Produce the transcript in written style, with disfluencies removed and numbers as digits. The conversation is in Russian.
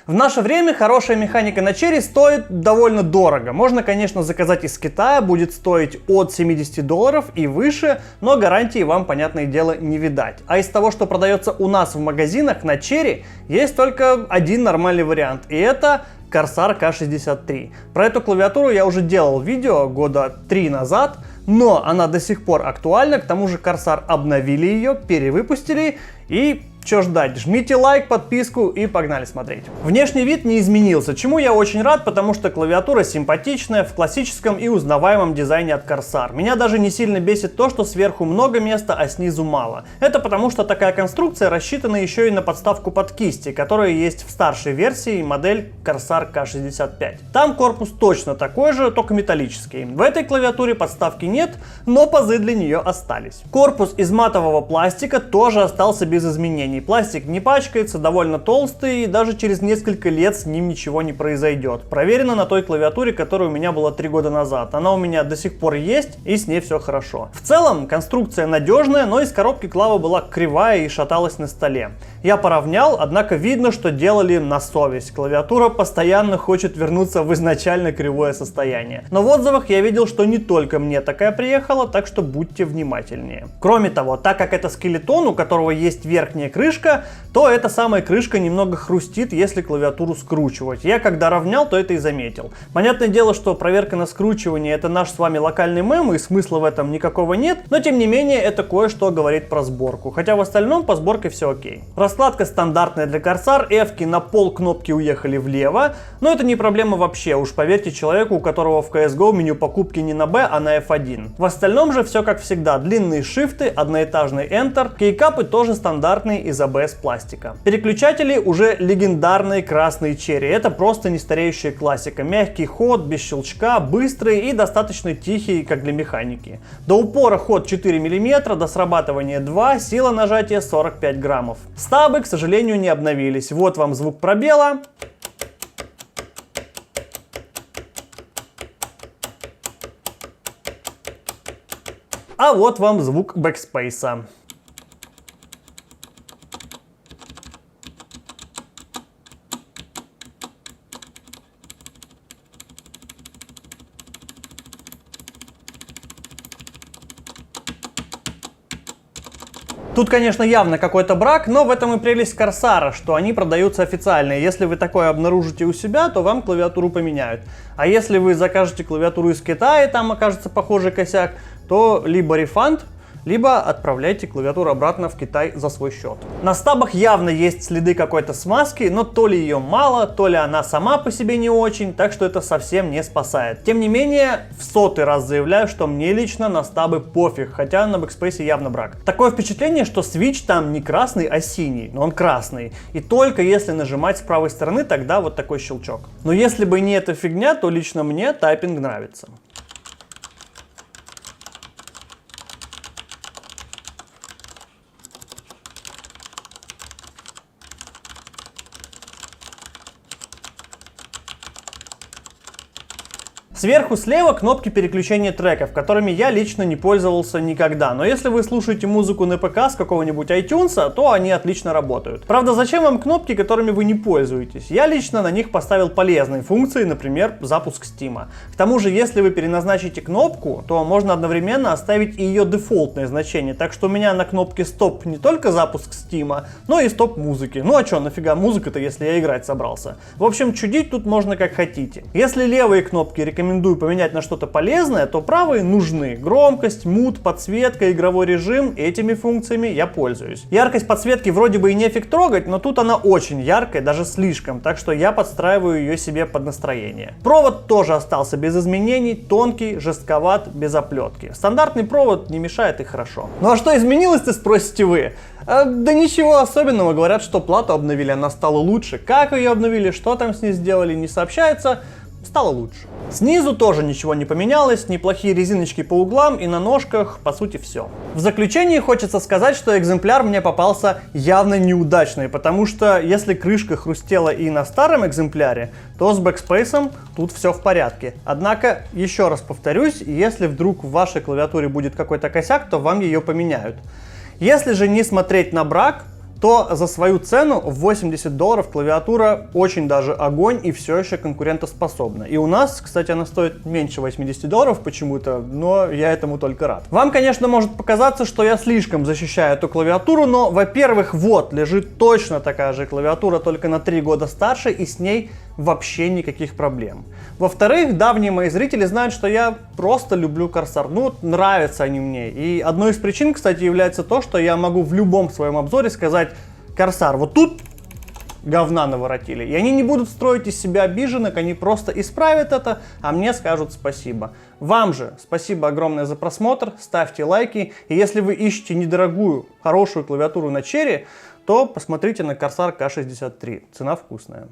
В наше время хорошая механика на Cherry стоит довольно дорого. Можно, конечно, заказать из Китая, будет стоить от $70 и выше, но гарантии вам, понятное дело, не видать. А из того, что продается у нас в магазинах на Cherry, есть только один нормальный вариант, и это Corsair K63. Про эту клавиатуру я уже делал видео года 3 назад, но она до сих пор актуальна, к тому же Corsair обновили ее, перевыпустили и... Чё ждать? Жмите лайк, подписку и погнали смотреть. Внешний вид не изменился, чему я очень рад, потому что клавиатура симпатичная, в классическом и узнаваемом дизайне от Corsair. Меня даже не сильно бесит то, что сверху много места, а снизу мало. Это потому, что такая конструкция рассчитана еще и на подставку под кисти, которая есть в старшей версии модель Corsair K65. Там корпус точно такой же, только металлический. В этой клавиатуре подставки нет, но пазы для нее остались. Корпус из матового пластика тоже остался без изменений. Пластик не пачкается, довольно толстый, и даже через несколько лет с ним ничего не произойдет. Проверено на той клавиатуре, которая у меня была 3 года назад. Она у меня до сих пор есть, и с ней все хорошо. В целом, конструкция надежная, но из коробки клава была кривая и шаталась на столе. Я поравнял, однако видно, что делали на совесть. Клавиатура постоянно хочет вернуться в изначально кривое состояние. Но в отзывах я видел, что не только мне такая приехала, так что будьте внимательнее. Кроме того, так как это скелетон, у которого есть верхняя крышка, то эта самая крышка немного хрустит, если клавиатуру скручивать. Я когда равнял, то это и заметил. Понятное дело, что проверка на скручивание это наш с вами локальный мем, и смысла в этом никакого нет, но тем не менее это кое-что говорит про сборку. Хотя в остальном по сборке все окей. Раскладка стандартная для Corsair, F-ки на пол кнопки уехали влево, но это не проблема вообще, уж поверьте человеку, у которого в CSGO меню покупки не на B, а на F1. В остальном же все как всегда, длинные шифты, одноэтажный Enter, кейкапы тоже стандартные из ABS пластика. Переключатели уже легендарные красные Cherry, это просто нестареющая классика, мягкий ход, без щелчка, быстрый и достаточно тихий, как для механики. До упора ход 4 мм, до срабатывания 2, сила нажатия 45 граммов. Стабы, к сожалению, не обновились. Вот вам звук пробела. А вот вам звук бэкспейса. Тут, конечно, явно какой-то брак, но в этом и прелесть Corsair, что они продаются официально. Если вы такое обнаружите у себя, то вам клавиатуру поменяют. А если вы закажете клавиатуру из Китая, там окажется похожий косяк, то либо рефанд, либо отправляйте клавиатуру обратно в Китай за свой счет. На стабах явно есть следы какой-то смазки, но то ли ее мало, то ли она сама по себе не очень, так что это совсем не спасает. Тем не менее, в 100-й раз заявляю, что мне лично на стабы пофиг, хотя на бэкспейсе явно брак. Такое впечатление, что свитч там не красный, а синий, но он красный. И только если нажимать с правой стороны, тогда вот такой щелчок. Но если бы не эта фигня, то лично мне тайпинг нравится. Сверху слева кнопки переключения треков, которыми я лично не пользовался никогда. Но если вы слушаете музыку на ПК с какого-нибудь iTunes, то они отлично работают. Правда, зачем вам кнопки, которыми вы не пользуетесь? Я лично на них поставил полезные функции, например, запуск Steam. К тому же, если вы переназначите кнопку, то можно одновременно оставить и ее дефолтное значение. Так что у меня на кнопке стоп не только запуск Steam, но и стоп музыки. Ну а чё, нафига музыка-то, если я играть собрался? В общем, чудить тут можно как хотите. Если левые кнопки рекомендую поменять на что-то полезное, то правые нужны. Громкость, мут, подсветка, игровой режим, этими функциями я пользуюсь. Яркость подсветки вроде бы и нефиг трогать, но тут она очень яркая, даже слишком, так что я подстраиваю ее себе под настроение. Провод тоже остался без изменений, тонкий, жестковат, без оплетки. Стандартный провод не мешает и хорошо. Ну а что изменилось-то, спросите вы? Да ничего особенного, говорят, что плату обновили, она стала лучше. Как ее обновили, что там с ней сделали, не сообщается. Стало лучше. Снизу тоже ничего не поменялось, неплохие резиночки по углам и на ножках, по сути, все. В заключение хочется сказать, что экземпляр мне попался явно неудачный, потому что если крышка хрустела и на старом экземпляре, то с бэкспейсом тут все в порядке. Однако, еще раз повторюсь, если вдруг в вашей клавиатуре будет какой-то косяк, то вам ее поменяют. Если же не смотреть на брак, то за свою цену в 80 долларов клавиатура очень даже огонь и все еще конкурентоспособна. И у нас, кстати, она стоит меньше 80 долларов почему-то, но я этому только рад. Вам, конечно, может показаться, что я слишком защищаю эту клавиатуру, но, во-первых, вот, лежит точно такая же клавиатура, только на 3 года старше, и с ней вообще никаких проблем. Во-вторых, давние мои зрители знают, что я просто люблю Corsair. Ну, вот нравятся они мне. И одной из причин, кстати, является то, что я могу в любом своем обзоре сказать: Corsair, вот тут говна наворотили. И они не будут строить из себя обиженных, они просто исправят это, а мне скажут спасибо. Вам же спасибо огромное за просмотр, ставьте лайки. И если вы ищете недорогую, хорошую клавиатуру на Cherry, то посмотрите на Corsair K63. Цена вкусная.